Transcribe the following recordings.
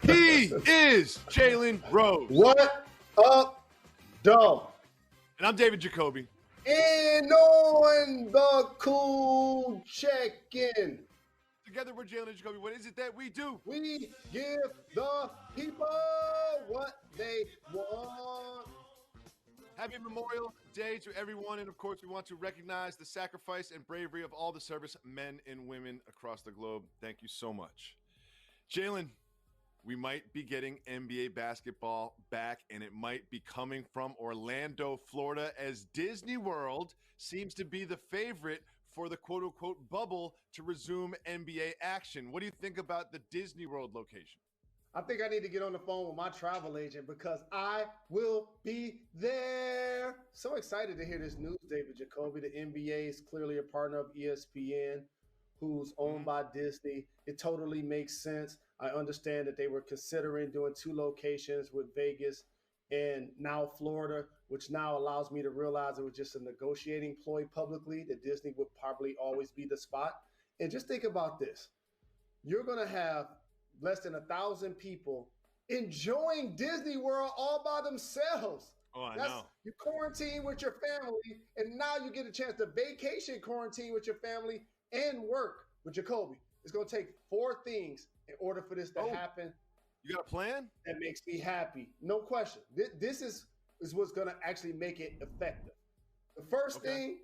He is Jalen Rose. What up, dog? And I'm David Jacoby. And on the cool check-in. Together we're Jalen Jacoby. What is it that we do? We give the people what they want. Happy Memorial Day to everyone. And of course, we want to recognize the sacrifice and bravery of all the service men and women across the globe. Thank you so much. Jalen, we might be getting NBA basketball back, and it might be coming from Orlando, Florida, as Disney World seems to be the favorite for the quote-unquote bubble to resume NBA action. What do you think about the Disney World location? I think I need to get on the phone with my travel agent because I will be there. So excited to hear this news, David Jacoby. The NBA is clearly a partner of ESPN, who's owned by Disney. It totally makes sense. I understand that they were considering doing 2 locations with Vegas and now Florida, which now allows me to realize it was just a negotiating ploy publicly, that Disney would probably always be the spot. And just think about this. You're going to have less than 1,000 people enjoying Disney World all by themselves. Oh, I know. You quarantine with your family, and now you get a chance to vacation quarantine with your family and work with Jacoby. It's going to take 4 things in order for this to happen. You got a plan? That makes me happy. No question. This is what's going to actually make it effective. The first thing,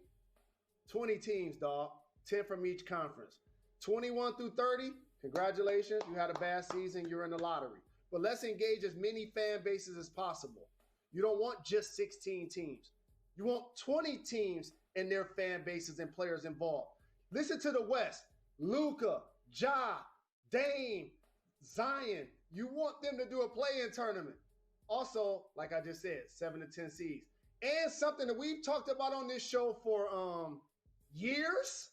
20 teams, dog. 10 from each conference. 21 through 30, congratulations. You had a bad season. You're in the lottery. But let's engage as many fan bases as possible. You don't want just 16 teams. You want 20 teams and their fan bases and players involved. Listen to the West. Luka, Ja, Dame, Zion. You want them to do a play-in tournament. Also, like I just said, 7 to 10 seeds. And something that we've talked about on this show for years,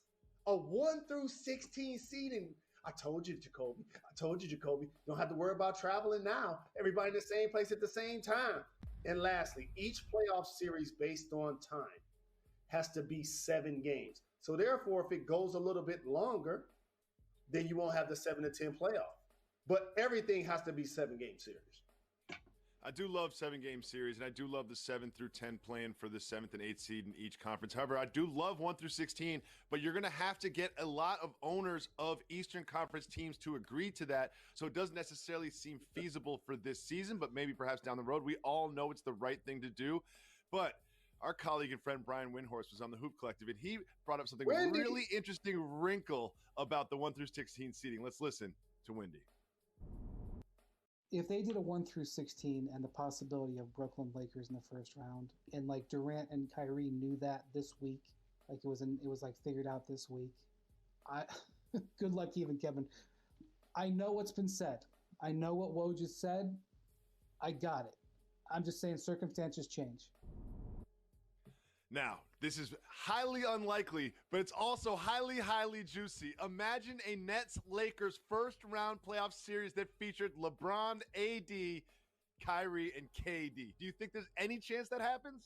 a 1 through 16 seeding. I told you, Jacoby. You don't have to worry about traveling now. Everybody in the same place at the same time. And lastly, each playoff series based on time has to be 7 games. So therefore, if it goes a little bit longer, then you won't have the 7 to 10 playoff. But everything has to be 7-game series. I do love 7-game series, and I do love the 7 through 10 playing for the 7th and 8th seed in each conference. However, I do love 1 through 16, but you're going to have to get a lot of owners of Eastern Conference teams to agree to that. So it doesn't necessarily seem feasible for this season, but maybe perhaps down the road. We all know it's the right thing to do. But our colleague and friend Brian Windhorst was on the Hoop Collective, and he brought up something really interesting wrinkle about the 1 through 16 seeding. Let's listen to Windy. If they did a 1 through 16 and the possibility of Brooklyn Lakers in the first round, and like Durant and Kyrie knew that this week, like it was like figured out this week. Good luck, even Kevin. I know what's been said. I know what Woj just said. I got it. I'm just saying circumstances change. Now, this is highly unlikely, but it's also highly, highly juicy. Imagine a Nets-Lakers first-round playoff series that featured LeBron, AD, Kyrie, and KD. Do you think there's any chance that happens?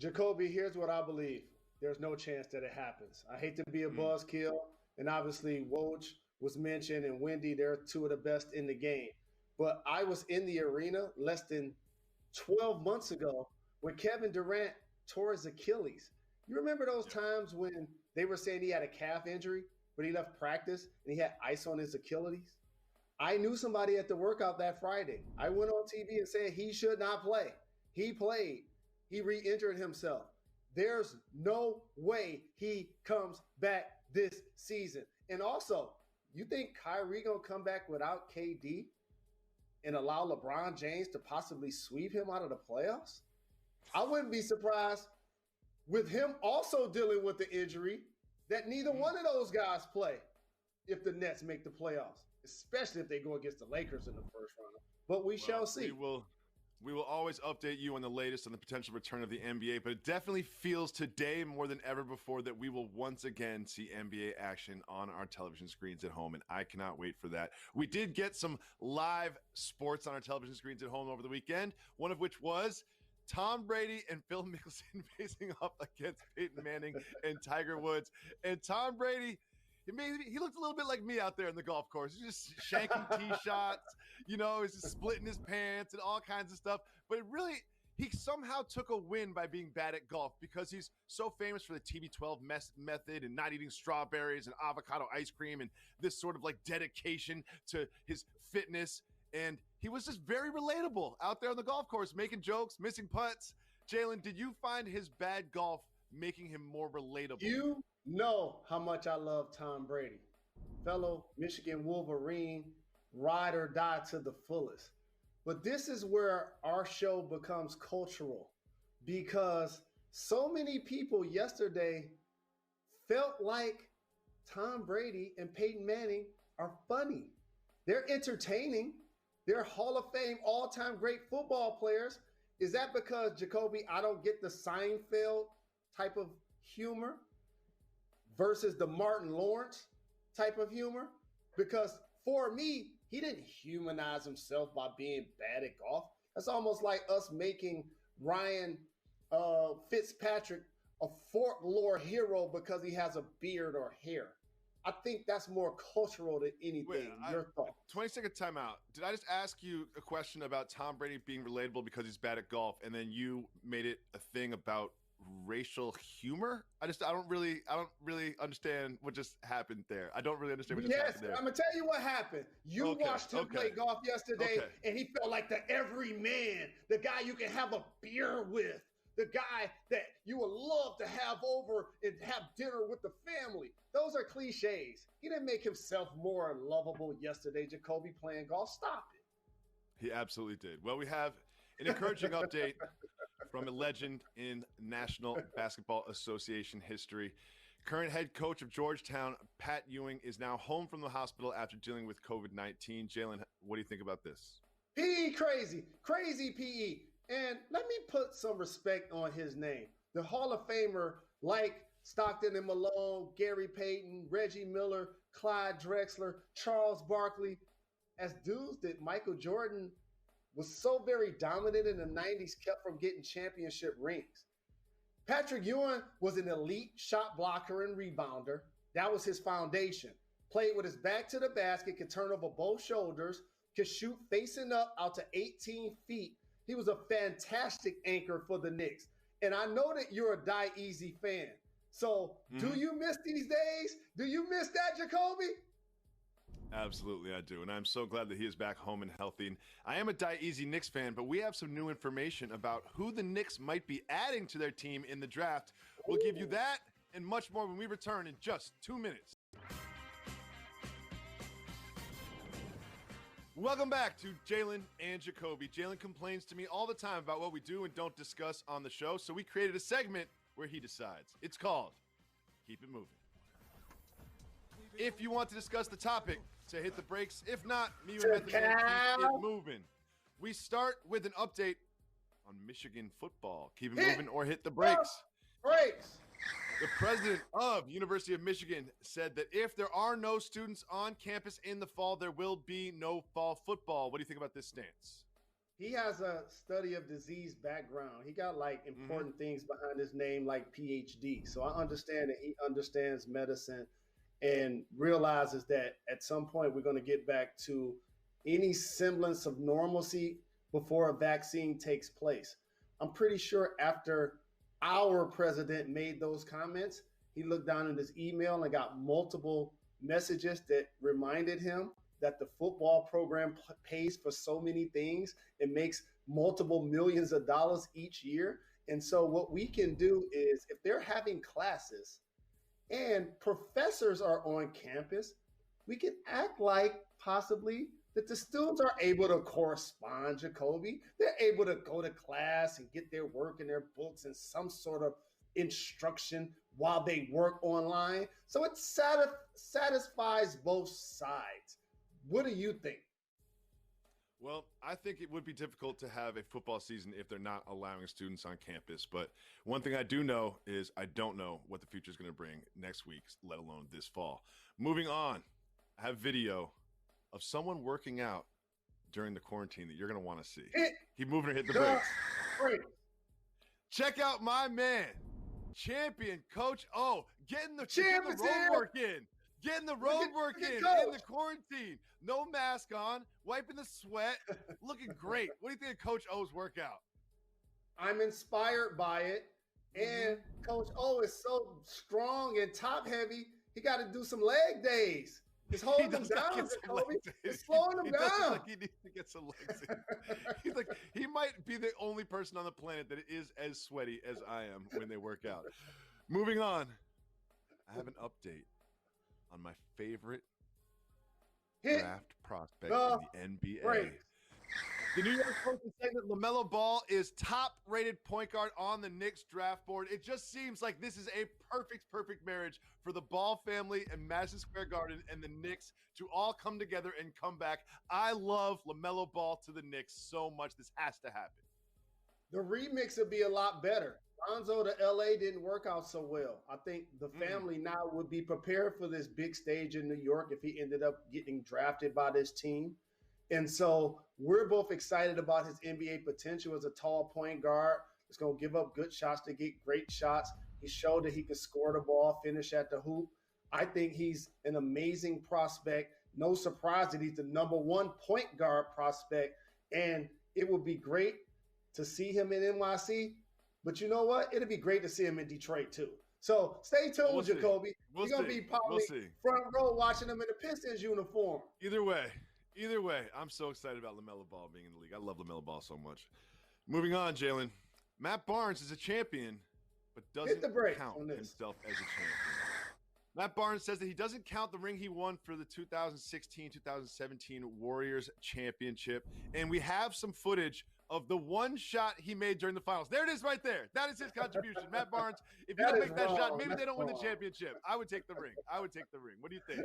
Jacoby, here's what I believe. There's no chance that it happens. I hate to be a buzzkill, and obviously Woj was mentioned, and Wendy, they're 2 of the best in the game. But I was in the arena less than 12 months ago when Kevin Durant tore his Achilles. You remember those times when they were saying he had a calf injury, but he left practice and he had ice on his Achilles? I knew somebody at the workout that Friday. I went on TV and said he should not play. He played. He re-injured himself. There's no way he comes back this season. And also, you think Kyrie gonna come back without KD and allow LeBron James to possibly sweep him out of the playoffs? I wouldn't be surprised with him also dealing with the injury that neither one of those guys play if the Nets make the playoffs, especially if they go against the Lakers in the first round. But we shall see. We will always update you on the latest on the potential return of the NBA, but it definitely feels today more than ever before that we will once again see NBA action on our television screens at home, and I cannot wait for that. We did get some live sports on our television screens at home over the weekend, one of which was Tom Brady and Phil Mickelson facing off against Peyton Manning and Tiger Woods. And Tom Brady, he looked a little bit like me out there in the golf course. He's just shanking tee shots, he's just splitting his pants and all kinds of stuff. But he somehow took a win by being bad at golf because he's so famous for the TB12 method and not eating strawberries and avocado ice cream and this sort of like dedication to his fitness. And he was just very relatable out there on the golf course, making jokes, missing putts. Jalen, did you find his bad golf making him more relatable? You know how much I love Tom Brady. Fellow Michigan Wolverine, ride or die to the fullest. But this is where our show becomes cultural because so many people yesterday felt like Tom Brady and Peyton Manning are funny. They're entertaining. They're Hall of Fame all-time great football players. Is that because, Jacoby, I don't get the Seinfeld type of humor versus the Martin Lawrence type of humor? Because for me, he didn't humanize himself by being bad at golf. That's almost like us making Ryan Fitzpatrick a folklore hero because he has a beard or hair. I think that's more cultural than anything. Wait, Your thoughts? 20-second timeout. Did I just ask you a question about Tom Brady being relatable because he's bad at golf, and then you made it a thing about racial humor? I don't really understand what just happened there. I don't really understand what just happened there. Yes, I'm gonna tell you what happened. You watched him play golf yesterday, and he felt like the everyman, the guy you can have a beer with, the guy that you would love to have over and have dinner with the family. Those are cliches. He didn't make himself more lovable yesterday, Jacoby, playing golf. Stop it. He absolutely did. Well, we have an encouraging update from a legend in National Basketball Association history. Current head coach of Georgetown, Pat Ewing, is now home from the hospital after dealing with COVID-19. Jalen, what do you think about this? PE crazy PE. And let me put some respect on his name. The Hall of Famer, like Stockton and Malone, Gary Payton, Reggie Miller, Clyde Drexler, Charles Barkley, as dudes that Michael Jordan was so very dominant in the 90s, kept from getting championship rings. Patrick Ewing was an elite shot blocker and rebounder. That was his foundation. Played with his back to the basket, could turn over both shoulders, could shoot facing up out to 18 feet. He was a fantastic anchor for the Knicks. And I know that you're a Die Easy fan. So do you miss these days? Do you miss that, Jacoby? Absolutely, I do. And I'm so glad that he is back home and healthy. And I am a Die Easy Knicks fan, but we have some new information about who the Knicks might be adding to their team in the draft. We'll give you that and much more when we return in just 2 minutes. Welcome back to Jalen and Jacoby. Jalen complains to me all the time about what we do and don't discuss on the show, so we created a segment where he decides. It's called Keep It Moving. If you want to discuss the topic, say hit the brakes. If not, me and Method Man keep it moving. We start with an update on Michigan football. Keep it moving or hit the brakes. Brakes. The president of University of Michigan said that if there are no students on campus in the fall, there will be no fall football. What do you think about this stance? He has a study of disease background. He got like important things behind his name, like PhD. So I understand that he understands medicine and realizes that at some point we're going to get back to any semblance of normalcy before a vaccine takes place. I'm pretty sure after our president made those comments, he looked down in his email and got multiple messages that reminded him that the football program pays for so many things. It makes multiple millions of dollars each year. And so what we can do is if they're having classes and professors are on campus, we can act like possibly that the students are able to correspond, Jacoby. They're able to go to class and get their work in their books and some sort of instruction while they work online. So it satisfies both sides. What do you think? Well, I think it would be difficult to have a football season if they're not allowing students on campus. But one thing I do know is I don't know what the future is going to bring next week, let alone this fall. Moving on, I have video of someone working out during the quarantine that you're going to want to see. Keep moving or hit the brakes. Check out my man, champion Coach O, getting the road work in. Getting the road work in the quarantine. No mask on, wiping the sweat, looking great. What do you think of Coach O's workout? I'm inspired by it. And Coach O is so strong and top heavy, he got to do some leg days. It's holding him down, Jacoby. It's slowing him down. Does like he needs to get some legs in. He's like, he might be the only person on the planet that is as sweaty as I am when they work out. Moving on. I have an update on my favorite draft prospect in the NBA. Great. The New York Post is saying that LaMelo Ball is top-rated point guard on the Knicks draft board. It just seems like this is a perfect marriage for the Ball family and Madison Square Garden and the Knicks to all come together and come back. I love LaMelo Ball to the Knicks so much. This has to happen. The remix would be a lot better. Lonzo to LA didn't work out so well. I think the family now would be prepared for this big stage in New York if he ended up getting drafted by this team. And so we're both excited about his NBA potential as a tall point guard. He's going to give up good shots to get great shots. He showed that he could score the ball, finish at the hoop. I think he's an amazing prospect. No surprise that he's the number one point guard prospect. And it would be great to see him in NYC. But you know what? It'd be great to see him in Detroit too. So stay tuned, Jacoby. You're going to be probably front row watching him in the Pistons uniform. Either way, I'm so excited about LaMelo Ball being in the league. I love LaMelo Ball so much. Moving on, Jalen. Matt Barnes is a champion, but doesn't count himself as a champion. Matt Barnes says that he doesn't count the ring he won for the 2016-2017 Warriors championship. And we have some footage of the one shot he made during the finals. There it is right there. That is his contribution. Matt Barnes, if you don't make that shot, maybe they don't win the championship. I would take the ring. What do you think?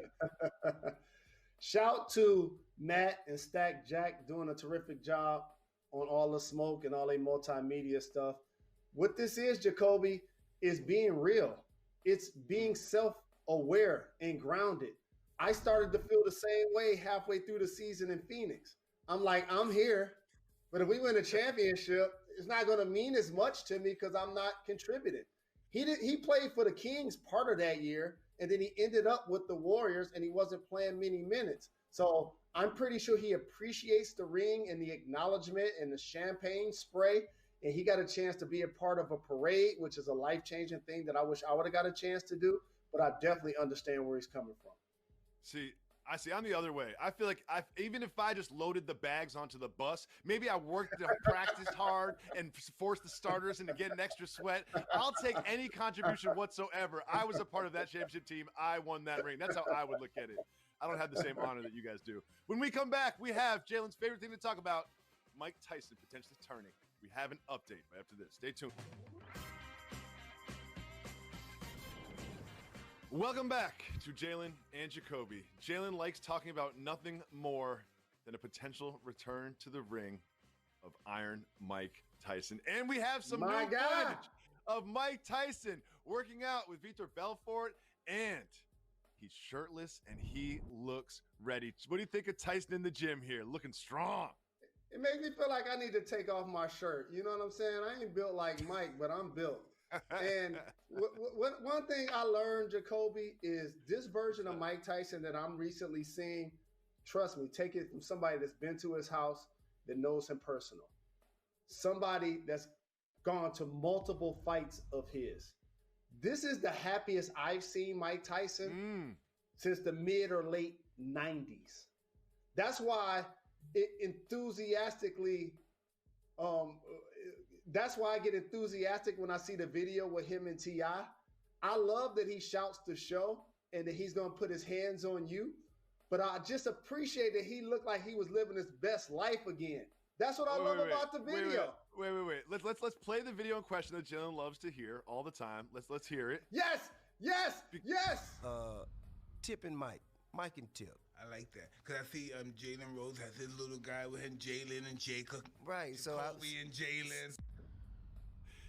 Shout to Matt and Stack Jack doing a terrific job on all the smoke and all the multimedia stuff. What this is, Jacoby, is being real. It's being self-aware and grounded. I started to feel the same way halfway through the season in Phoenix. I'm like, I'm here, but if we win a championship, it's not going to mean as much to me because I'm not contributing. He played for the Kings part of that year, and then he ended up with the Warriors, and he wasn't playing many minutes. So I'm pretty sure he appreciates the ring and the acknowledgement and the champagne spray, and he got a chance to be a part of a parade, which is a life-changing thing that I wish I would have got a chance to do, but I definitely understand where he's coming from. I'm the other way. I feel like even if I just loaded the bags onto the bus, maybe I worked and practiced hard and forced the starters into getting extra sweat. I'll take any contribution whatsoever. I was a part of that championship team. I won that ring. That's how I would look at it. I don't have the same honor that you guys do. When we come back, we have Jalen's favorite thing to talk about, Mike Tyson potentially turning. We have an update right after this. Stay tuned. Welcome back to Jalen and Jacoby. Jalen likes talking about nothing more than a potential return to the ring of Iron Mike Tyson. And we have some new footage of Mike Tyson working out with Vitor Belfort, and he's shirtless and he looks ready. What do you think of Tyson in the gym here? Looking strong. It makes me feel like I need to take off my shirt. You know what I'm saying? I ain't built like Mike, but I'm built. And one thing I learned, Jacoby, is this version of Mike Tyson that I'm recently seeing, trust me, take it from somebody that's been to his house, that knows him personal. Somebody that's gone to multiple fights of his. This is the happiest I've seen Mike Tyson since the mid or late 90s. That's why it enthusiastically that's why I get enthusiastic when I see the video with him and T.I. I love that he shouts the show and that he's going to put his hands on you. But I just appreciate that he looked like he was living his best life again. That's what I love about the video. Wait. Let's play the video in question that Jalen loves to hear all the time. Let's hear it. Yes. Tip and Mike and Tip. I like that because I see Jalen Rose has his little guy with him, Jalen and Jacob. Right. So Jacoby and Jalen.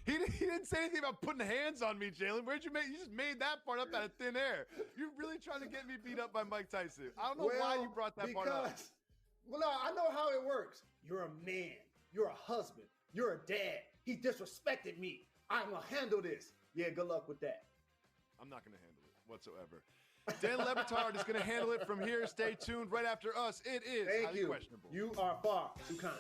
He didn't say anything about putting hands on me, Jalen. Where'd you make? You just made that part up out of thin air. You're really trying to get me beat up by Mike Tyson. I don't know why you brought that part up. Well, no, I know how it works. You're a man. You're a husband. You're a dad. He disrespected me. I'm gonna handle this. Yeah, good luck with that. I'm not gonna handle it whatsoever. Dan Levitard is going to handle it from here. Stay tuned. Right after us, it is Thank Highly you. Questionable. You are far too kind.